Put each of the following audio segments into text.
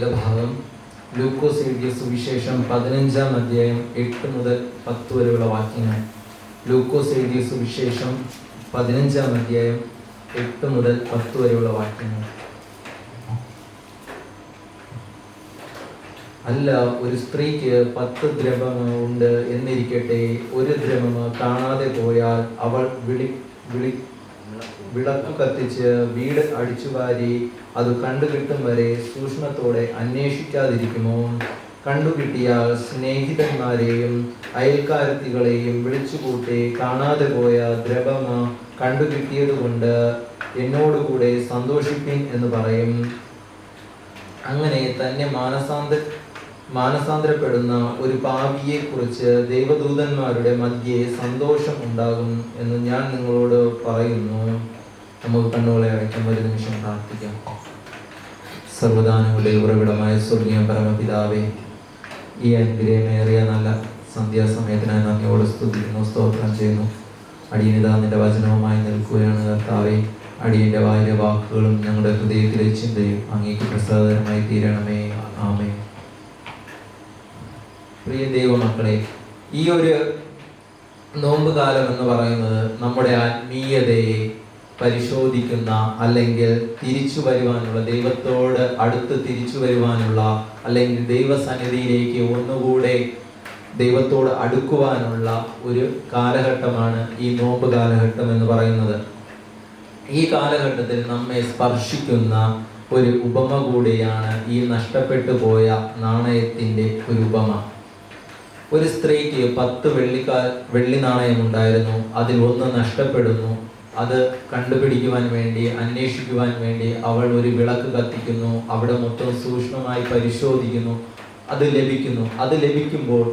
വേദഭാഗം ലൂക്കോസ് എഴുതിയ സുവിശേഷം 15-ാം അധ്യായം 8 മുതൽ 10 വരെയുള്ള വാക്യങ്ങൾ. ലൂക്കോസ് എഴുതിയ സുവിശേഷം 15-ാം അധ്യായം 8 മുതൽ 10 വരെയുള്ള വാക്യങ്ങൾ. അല്ല, ഒരു സ്ത്രീക്ക് 10 ദ്രവ്യമ ഉണ്ട് എന്നിരിക്കട്ടെ, ഒരു ദ്രവ്യമ കാണാതെ പോയാൽ അവൾ വിളക്ക് കത്തിച്ച് വീട് അടിച്ചുവാരി അത് കണ്ടുകിട്ടും വരെ സൂക്ഷ്മത്തോടെ അന്വേഷിക്കാതിരിക്കുമോ? കണ്ടുകിട്ടിയാൽ സ്നേഹിതന്മാരെയും അയൽക്കാരത്തികളെയും വിളിച്ചുകൂട്ടി കാണാതെ പോയ ദ്രവ്യമ കണ്ടുകിട്ടിയതുകൊണ്ട് എന്നോടുകൂടെ സന്തോഷിപ്പിൻ എന്ന് പറയും. അങ്ങനെ തന്നെ മാനസാന്തരപ്പെടുന്ന ഒരു പാപിയെ കുറിച്ച് ദൈവദൂതന്മാരുടെ മധ്യേ സന്തോഷം ഉണ്ടാകും എന്ന് ഞാൻ നിങ്ങളോട് പറയുന്നു. നമുക്ക് കണ്ണുകളെ അടയ്ക്കാൻ ഒരു നിമിഷം പ്രാർത്ഥിക്കാം. സർവ്വദാനങ്ങളുടെ ഉറവിടമായ സ്വർഗീയ പരമപിതാവേ, ഈ അനുഗ്രഹമേറിയ നല്ല സന്ധ്യാസമയത്തിനായി നന്ദിയോട് സ്തുതിക്കുന്നു, സ്തോത്രം ചെയ്യുന്നു. അടിയനിതാ നിന്റെ വചനവുമായി നിൽക്കുകയാണ് കർത്താവേ. അടിയന്റെ വായിലെ വാക്കുകളും ഞങ്ങളുടെ ഹൃദയത്തിലെ ചിന്തയും അങ്ങേക്ക് പ്രസാദകരമായി തീരണമേ. ആമേൻ. പ്രിയ ദൈവമക്കളെ, ഈ ഒരു നോമ്പ് കാലം എന്ന് പറയുന്നത് നമ്മുടെ ആത്മീയതയെ പരിശോധിക്കുന്ന, അല്ലെങ്കിൽ തിരിച്ചു വരുവാനുള്ള, ദൈവത്തോട് അടുത്ത് തിരിച്ചു വരുവാനുള്ള, അല്ലെങ്കിൽ ദൈവസന്നിധിയിലേക്ക് ഒന്നുകൂടെ ദൈവത്തോട് അടുക്കുവാനുള്ള ഒരു കാലഘട്ടമാണ് ഈ നോമ്പ് കാലഘട്ടം എന്ന് പറയുന്നത്. ഈ കാലഘട്ടത്തിൽ നമ്മെ സ്പർശിക്കുന്ന ഒരു ഉപമ കൂടിയാണ് ഈ നഷ്ടപ്പെട്ടു പോയ നാണയത്തിൻ്റെ ഒരു ഉപമ. ഒരു സ്ത്രീക്ക് 10 വെള്ളി നാണയം ഉണ്ടായിരുന്നു. അതിൽ 1 നഷ്ടപ്പെടുന്നു. അത് കണ്ടുപിടിക്കുവാൻ വേണ്ടി, അന്വേഷിക്കുവാൻ വേണ്ടി അവൾ ഒരു വിളക്ക് കത്തിക്കുന്നു. അവിടെ മൊത്തം സൂക്ഷ്മമായി പരിശോധിക്കുന്നു. അത് ലഭിക്കുന്നു. അത് ലഭിക്കുമ്പോൾ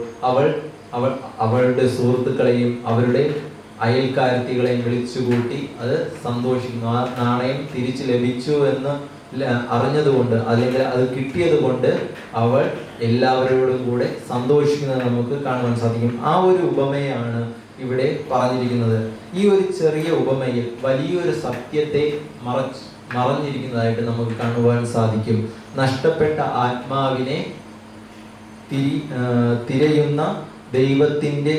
അവളുടെ സുഹൃത്തുക്കളെയും അവരുടെ അയൽക്കാരത്തികളെയും വിളിച്ചുകൂട്ടി അത് സന്തോഷിക്കുന്നു. ആ നാണയം തിരിച്ചു ലഭിച്ചു എന്ന് അറിഞ്ഞതുകൊണ്ട്, അല്ലെങ്കിൽ അത് കിട്ടിയത് കൊണ്ട് അവൾ എല്ലാവരോടും കൂടെ സന്തോഷിക്കുന്നത് നമുക്ക് കാണുവാൻ സാധിക്കും. ആ ഒരു ഉപമയാണ് ഇവിടെ പറഞ്ഞിരിക്കുന്നത്. ഈ ഒരു ചെറിയ ഉപമയിൽ വലിയൊരു സത്യത്തെ മറഞ്ഞിരിക്കുന്നതായിട്ട് നമുക്ക് കാണുവാൻ സാധിക്കും. നഷ്ടപ്പെട്ട ആത്മാവിനെ തിരയുന്ന ദൈവത്തിൻ്റെ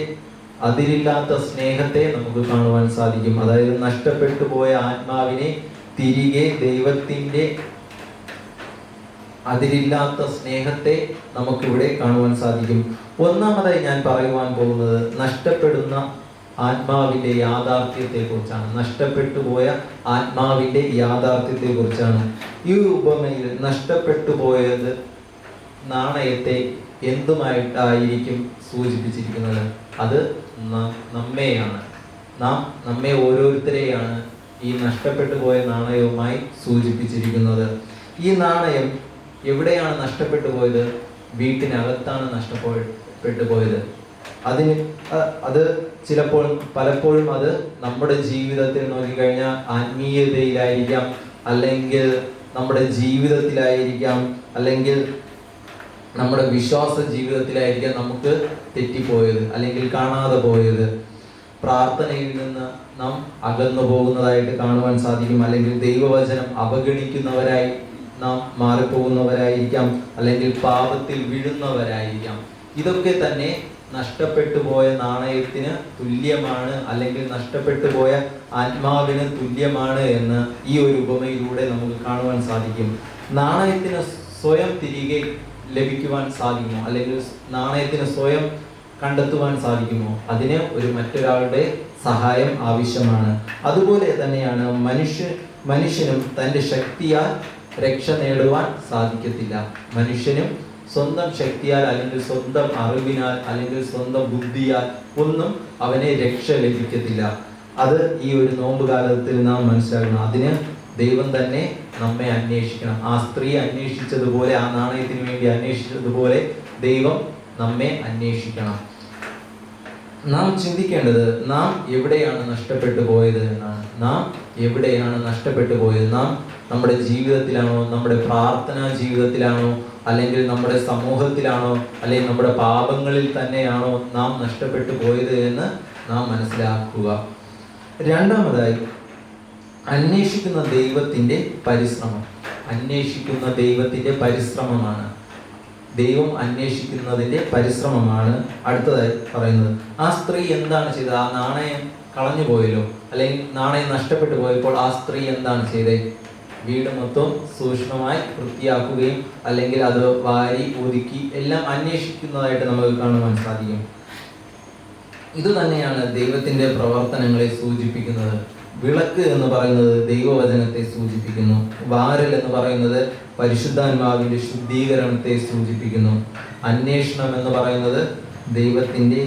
അതിരില്ലാത്ത സ്നേഹത്തെ നമുക്ക് കാണുവാൻ സാധിക്കും. അതായത് നഷ്ടപ്പെട്ടു പോയ ആത്മാവിനെ തിരികെ ദൈവത്തിൻ്റെ അതിരില്ലാത്ത സ്നേഹത്തെ നമുക്കിവിടെ കാണുവാൻ സാധിക്കും. ഒന്നാമതായി ഞാൻ പറയുവാൻ പോകുന്നത് നഷ്ടപ്പെടുന്ന ആത്മാവിൻ്റെ യാഥാർത്ഥ്യത്തെ കുറിച്ചാണ്. നഷ്ടപ്പെട്ടു പോയ ആത്മാവിൻ്റെ യാഥാർത്ഥ്യത്തെ കുറിച്ചാണ്. ഈ ഉപമയിൽ നഷ്ടപ്പെട്ടു പോയത് നാണയത്തെ എന്തുമായിട്ടായിരിക്കും സൂചിപ്പിച്ചിരിക്കുന്നത്? അത് നമ്മെയാണ്. നമ്മെ ഓരോരുത്തരെയാണ് ഈ നഷ്ടപ്പെട്ടു പോയ നാണയവുമായി സൂചിപ്പിച്ചിരിക്കുന്നത്. ഈ നാണയം എവിടെയാണ് നഷ്ടപ്പെട്ടു പോയത്? വീട്ടിനകത്താണ് നഷ്ടപ്പെട്ടു പോയത്. അത് പലപ്പോഴും അത് നമ്മുടെ ജീവിതത്തിൽ നോക്കിക്കഴിഞ്ഞാൽ ആത്മീയതയിലായിരിക്കാം, അല്ലെങ്കിൽ നമ്മുടെ ജീവിതത്തിലായിരിക്കാം, അല്ലെങ്കിൽ നമ്മുടെ വിശ്വാസ ജീവിതത്തിലായിരിക്കാം നമുക്ക് തെറ്റിപ്പോയത്, അല്ലെങ്കിൽ കാണാതെ പോയത്. പ്രാർത്ഥനയിൽ നിന്ന് നാം അകന്നു പോകുന്നതായിട്ട് കാണുവാൻ സാധിക്കും, അല്ലെങ്കിൽ ദൈവവചനം അവഗണിക്കുന്നവരായി നാം മാറിപ്പോകുന്നവരായിരിക്കാം, അല്ലെങ്കിൽ പാപത്തിൽ വീഴുന്നവരായിരിക്കാം. ഇതൊക്കെ തന്നെ നഷ്ടപ്പെട്ടു പോയ നാണയത്തിന് തുല്യമാണ്, അല്ലെങ്കിൽ നഷ്ടപ്പെട്ടു പോയ ആത്മാവിന് തുല്യമാണ് എന്ന് ഈ ഒരു ഉപമയിലൂടെ നമുക്ക് കാണുവാൻ സാധിക്കും. നാണയത്തിന് സ്വയം തിരികെ ലഭിക്കുവാൻ സാധിക്കുമോ? അല്ലെങ്കിൽ നാണയത്തിന് സ്വയം കണ്ടെത്തുവാൻ സാധിക്കുമോ? അതിന് മറ്റൊരാളുടെ സഹായം ആവശ്യമാണ്. അതുപോലെ തന്നെയാണ് മനുഷ്യനും തൻ്റെ ശക്തിയാൽ രക്ഷ നേടുവാൻ സാധിക്കത്തില്ല. മനുഷ്യനും സ്വന്തം ശക്തിയാൽ, അല്ലെങ്കിൽ സ്വന്തം അറിവിനാൽ, അല്ലെങ്കിൽ സ്വന്തം ബുദ്ധിയാൽ ഒന്നും അവനെ രക്ഷ ലഭിക്കത്തില്ല. അത് ഈ ഒരു നോമ്പ് കാലത്തിൽ നാം മനസ്സിലാക്കണം. അതിന് ദൈവം തന്നെ നമ്മെ അന്വേഷിക്കണം. ആ സ്ത്രീ അന്വേഷിച്ചതുപോലെ, ആ നാണയത്തിന് വേണ്ടി അന്വേഷിച്ചതുപോലെ ദൈവം നമ്മെ അന്വേഷിക്കണം. നാം ചിന്തിക്കേണ്ടത് നാം എവിടെയാണ് നഷ്ടപ്പെട്ടു പോയത് എന്നാണ്. നാം എവിടെയാണ് നഷ്ടപ്പെട്ടു പോയത്? നാം നമ്മുടെ ജീവിതത്തിലാണോ, നമ്മുടെ പ്രാർത്ഥനാ ജീവിതത്തിലാണോ, അല്ലെങ്കിൽ നമ്മുടെ സമൂഹത്തിലാണോ, അല്ലെങ്കിൽ നമ്മുടെ പാപങ്ങളിൽ തന്നെയാണോ നാം നഷ്ടപ്പെട്ടു പോയത് എന്ന് നാം മനസ്സിലാക്കുക. രണ്ടാമതായി, അന്വേഷിക്കുന്ന ദൈവത്തിൻ്റെ പരിശ്രമം. അന്വേഷിക്കുന്ന ദൈവത്തിന്റെ പരിശ്രമമാണ്. ദൈവം അന്വേഷിക്കുന്നതിന്റെ പരിശ്രമമാണ് അടുത്തതായി പറയുന്നത്. ആ സ്ത്രീ എന്താണ് ചെയ്തത്? ആ നാണയം കളഞ്ഞു പോയല്ലോ, അല്ലെങ്കിൽ നാണയം നഷ്ടപ്പെട്ടു പോയപ്പോൾ ആ സ്ത്രീ എന്താണ് ചെയ്തത്? വീട് മൊത്തം സൂക്ഷ്മമായി വൃത്തിയാക്കുകയും അല്ലെങ്കിൽ അത് വാരി ഒതുക്കി എല്ലാം അന്വേഷിക്കുന്നതായിട്ട് നമുക്ക് കാണുവാൻ സാധിക്കും. ഇത് തന്നെയാണ് ദൈവത്തിന്റെ പ്രവർത്തനങ്ങളെ സൂചിപ്പിക്കുന്നത്. വിളക്ക് എന്ന് പറയുന്നത് ദൈവവചനത്തെ സൂചിപ്പിക്കുന്നു. വാരൽ എന്ന് പറയുന്നത് പരിശുദ്ധാത്മാവിന്റെ ശുദ്ധീകരണത്തെ സൂചിപ്പിക്കുന്നു. അന്വേഷണം എന്ന് പറയുന്നത് ദൈവത്തിന്റെ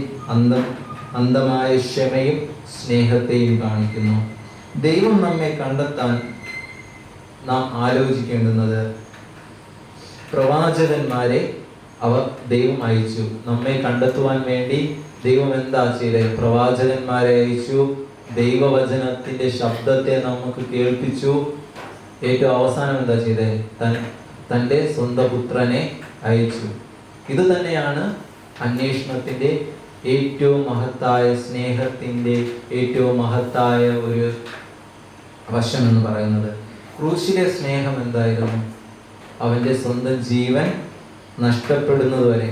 അന്ധമായ ക്ഷമയും സ്നേഹത്തെയും കാണിക്കുന്നു. ദൈവം നമ്മെ കണ്ടെത്താൻ നാം ആലോചിക്കേണ്ടുന്നത്, പ്രവാചകന്മാരെ ദൈവം അയച്ചു. നമ്മെ കണ്ടെത്തുവാൻ വേണ്ടി ദൈവം എന്താ ചെയ്തത്? പ്രവാചകന്മാരെ അയച്ചു. ദൈവവചനത്തിന്റെ ശബ്ദത്തെ നമുക്ക് കേൾപ്പിച്ചു. ഏറ്റവും അവസാനം എന്താ ചെയ്തത്? തൻ്റെ സ്വന്തം പുത്രനെ അയച്ചു. ഇത് തന്നെയാണ് അന്വേഷണത്തിന്റെ ഏറ്റവും മഹത്തായ, സ്നേഹത്തിന്റെ ഏറ്റവും മഹത്തായ ഒരു വശം എന്ന് പറയുന്നത്. ക്രൂശിലെ സ്നേഹം എന്തായിരുന്നു? അവന്റെ സ്വന്തം ജീവൻ നഷ്ടപ്പെടുന്നത് വരെ,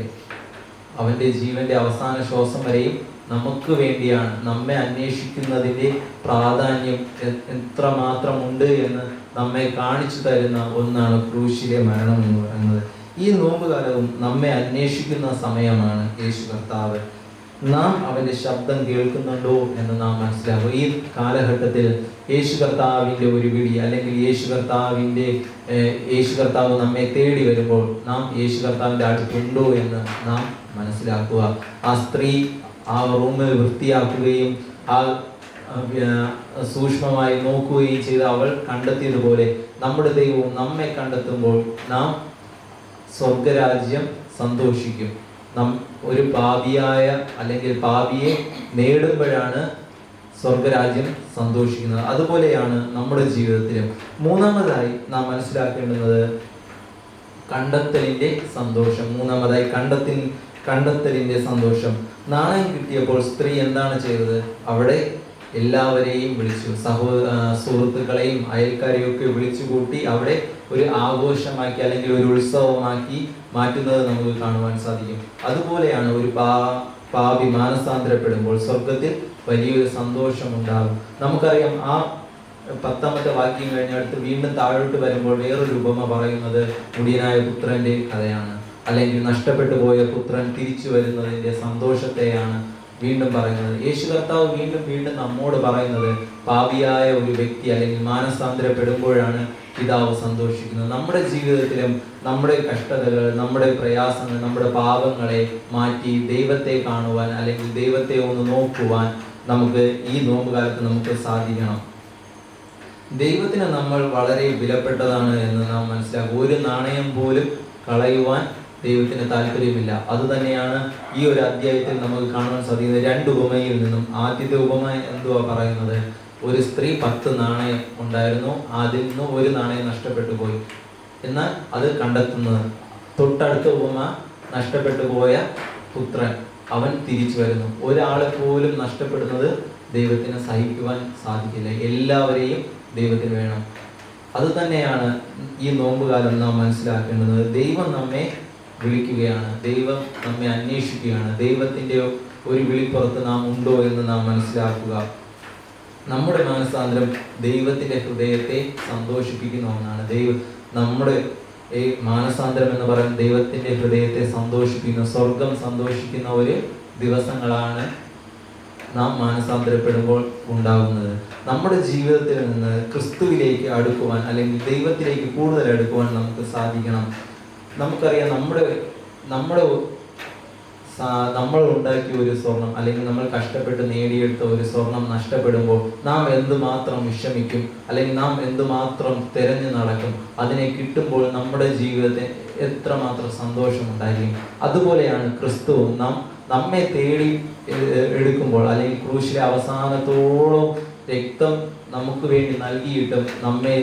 അവന്റെ ജീവന്റെ അവസാന ശ്വാസം വരെയും നമുക്ക് വേണ്ടിയാണ്. നമ്മെ അന്വേഷിക്കുന്നതിന്റെ പ്രാധാന്യം എത്രമാത്രം ഉണ്ട് എന്ന് നമ്മെ കാണിച്ചു തരുന്ന ഒന്നാണ് ക്രൂശിലെ മരണം എന്ന് പറയുന്നത്. ഈ നോമ്പുകാലവും നമ്മെ അന്വേഷിക്കുന്ന സമയമാണ് യേശു കർത്താവ്. നാം അവന്റെ ശബ്ദം കേൾക്കുന്നുണ്ടോ എന്ന് നാം മനസ്സിലാക്കും. ഈ കാലഘട്ടത്തിൽ യേശു കർത്താവിന്റെ ഒരു വിളി, അല്ലെങ്കിൽ യേശു കർത്താവ് നമ്മെ തേടി വരുമ്പോൾ നാം യേശു കർത്താവിന്റെ അടുത്തുണ്ടോ എന്ന് നാം മനസ്സിലാക്കുക. ആ സ്ത്രീ ആ റൂമിൽ വൃത്തിയാക്കുകയും ആ സൂക്ഷ്മമായി നോക്കുകയും ചെയ്ത് അവൾ കണ്ടെത്തിയതുപോലെ നമ്മുടെ ദൈവവും നമ്മെ കണ്ടെത്തുമ്പോൾ നാം സ്വർഗരാജ്യം സന്തോഷിക്കും. ഒരു പാപിയായ അല്ലെങ്കിൽ പാപിയെ നേടുമ്പോഴാണ് സ്വർഗരാജ്യം സന്തോഷിക്കുന്നത്. അതുപോലെയാണ് നമ്മുടെ ജീവിതത്തിലും. മൂന്നാമതായി നാം മനസ്സിലാക്കേണ്ടുന്നത് കണ്ടെത്തലിന്റെ സന്തോഷം. കണ്ടെത്തലിന്റെ സന്തോഷം. നാണയം കിട്ടിയപ്പോൾ സ്ത്രീ എന്താണ് ചെയ്തത്? അവിടെ എല്ലാവരെയും വിളിച്ചു, സുഹൃത്തുക്കളെയും അയൽക്കാരെയും ഒക്കെ വിളിച്ചു കൂട്ടി അവിടെ ഒരു ആഘോഷമാക്കി അല്ലെങ്കിൽ ഒരു ഉത്സവമാക്കി മാറ്റുന്നത് നമുക്ക് കാണുവാൻ സാധിക്കും. അതുപോലെയാണ് ഒരു പാപി മാനസാന്തരപ്പെടുമ്പോൾ സ്വർഗത്തിൽ വലിയൊരു സന്തോഷം ഉണ്ടാകും. നമുക്കറിയാം, ആ 10ാമത്തെ വാക്യം കഴിഞ്ഞടുത്ത് വീണ്ടും താഴോട്ട് വരുമ്പോൾ വേറൊരു ഉപമ പറയുന്നത് മുടിയനായ പുത്രന്റെ കഥയാണ്. അല്ലെങ്കിൽ നഷ്ടപ്പെട്ടു പോയ പുത്രൻ തിരിച്ചു വരുന്നതിന്റെ സന്തോഷത്തെയാണ് വീണ്ടും പറയുന്നത്. യേശു കർത്താവ് വീണ്ടും നമ്മോട് പറയുന്നത്, പാപിയായ ഒരു വ്യക്തി അല്ലെങ്കിൽ മാനസാന്തരപ്പെടുമ്പോഴാണ് പിതാവ് സന്തോഷിക്കുന്നത്. നമ്മുടെ ജീവിതത്തിലും നമ്മുടെ കഷ്ടതകൾ, നമ്മുടെ പ്രയാസങ്ങൾ, നമ്മുടെ പാപങ്ങളെ മാറ്റി ദൈവത്തെ കാണുവാൻ അല്ലെങ്കിൽ ദൈവത്തെ ഒന്ന് നോക്കുവാൻ നമുക്ക് ഈ നോമ്പുകാലത്ത് നമുക്ക് സാധിക്കണം. ദൈവത്തിന് നമ്മൾ വളരെ വിലപ്പെട്ടതാണ് എന്ന് നാം മനസ്സിലാക്കും. ഒരു നാണയം പോലും കളയുവാൻ ദൈവത്തിന് താല്പര്യമില്ല. അത് തന്നെയാണ് ഈ ഒരു അധ്യായത്തിൽ നമുക്ക് കാണാൻ സാധിക്കുന്നത്. 2 ഉപമയിൽ നിന്നും. ആദ്യത്തെ ഉപമ എന്തുവാ പറയുന്നത്? ഒരു സ്ത്രീ 10 നാണയം ഉണ്ടായിരുന്നു, അതിൽ നിന്ന് 1 നാണയം നഷ്ടപ്പെട്ടു പോയി. എന്നാൽ അത് കണ്ടെത്തുന്നത്. തൊട്ടടുത്ത ഉപമ നഷ്ടപ്പെട്ടു പോയ പുത്രൻ, അവൻ തിരിച്ചു വരുന്നു. ഒരാളെ പോലും നഷ്ടപ്പെടുന്നത് ദൈവത്തിന് സഹിക്കുവാൻ സാധിക്കില്ല. എല്ലാവരെയും ദൈവത്തിന് വേണം. അത് തന്നെയാണ് ഈ നോമ്പുകാലം നാം മനസ്സിലാക്കേണ്ടത്. ദൈവം നമ്മെ വിളിക്കുകയാണ്, ദൈവം നമ്മെ അന്വേഷിക്കുകയാണ്. ദൈവത്തിന്റെ ഒരു വിളിപ്പുറത്ത് നാം ഉണ്ടോ എന്ന് നാം മനസ്സിലാക്കുക. നമ്മുടെ മാനസാന്തരം ദൈവത്തിന്റെ ഹൃദയത്തെ സന്തോഷിപ്പിക്കുന്ന ഒന്നാണ്. നമ്മുടെ ഈ മാനസാന്തരം എന്ന് പറയുന്നത് ദൈവത്തിന്റെ ഹൃദയത്തെ സന്തോഷിപ്പിക്കുന്ന, സ്വർഗം സന്തോഷിക്കുന്ന ഒരു ദിവസങ്ങളാണ് നാം മാനസാന്തരപ്പെടുമ്പോൾ ഉണ്ടാകുന്നത്. നമ്മുടെ ജീവിതത്തിൽ നിന്ന് ക്രിസ്തുവിലേക്ക് അടുക്കുവാൻ അല്ലെങ്കിൽ ദൈവത്തിലേക്ക് കൂടുതൽ അടുക്കുവാൻ നമുക്ക് സാധിക്കണം. നമുക്കറിയാം, നമ്മൾ ഉണ്ടാക്കിയ ഒരു സ്വർണം അല്ലെങ്കിൽ നമ്മൾ കഷ്ടപ്പെട്ട് നേടിയെടുത്ത ഒരു സ്വർണം നഷ്ടപ്പെടുമ്പോൾ നാം എന്തുമാത്രം വിഷമിക്കും, അല്ലെങ്കിൽ നാം എന്തുമാത്രം തിരഞ്ഞു നടക്കും. അതിനെ കിട്ടുമ്പോൾ നമ്മുടെ ജീവിതത്തിൽ എത്രമാത്രം സന്തോഷമുണ്ടായിരിക്കും. അതുപോലെയാണ് ക്രിസ്തുവും നമ്മെ തേടി എടുക്കുമ്പോൾ, അല്ലെങ്കിൽ ക്രൂശിലെ അവസാനത്തോളം രക്തം നമുക്ക് വേണ്ടി നൽകിയിട്ടും നമ്മെ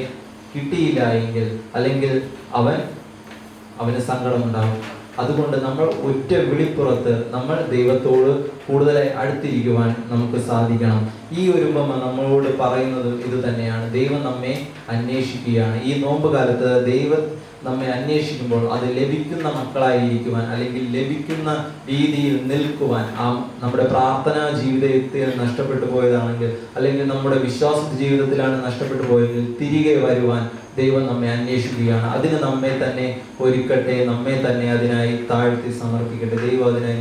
കിട്ടിയില്ല എങ്കിൽ, അല്ലെങ്കിൽ അവന് സങ്കടമുണ്ടാകും. അതുകൊണ്ട് നമ്മൾ ഒറ്റ വിളിപ്പുറത്ത് നമ്മൾ ദൈവത്തോട് കൂടുതലായി അടുത്തിരിക്കുവാൻ നമുക്ക് സാധിക്കണം. ഈ ഒരു ഉപമ നമ്മളോട് പറയുന്നത് ഇത് തന്നെയാണ്. ദൈവം നമ്മെ അന്വേഷിക്കുകയാണ്. ഈ നോമ്പ് കാലത്ത് ദൈവം നമ്മെ അന്വേഷിക്കുമ്പോൾ അത് ലഭിക്കുന്ന മക്കളായിരിക്കുവാൻ, അല്ലെങ്കിൽ ലഭിക്കുന്ന രീതിയിൽ നിൽക്കുവാൻ, നമ്മുടെ പ്രാർത്ഥനാ ജീവിതത്തിൽ നഷ്ടപ്പെട്ടു പോയതാണെങ്കിൽ, അല്ലെങ്കിൽ നമ്മുടെ വിശ്വാസ ജീവിതത്തിലാണ് നഷ്ടപ്പെട്ടു പോയതെങ്കിൽ തിരികെ വരുവാൻ ദൈവം നമ്മെ അന്വേഷിക്കുകയാണ്. അതിന് നമ്മെ തന്നെ ഒരുക്കട്ടെ, നമ്മെ തന്നെ അതിനായി താഴ്ത്തി സമർപ്പിക്കട്ടെ. ദൈവം അതിനായി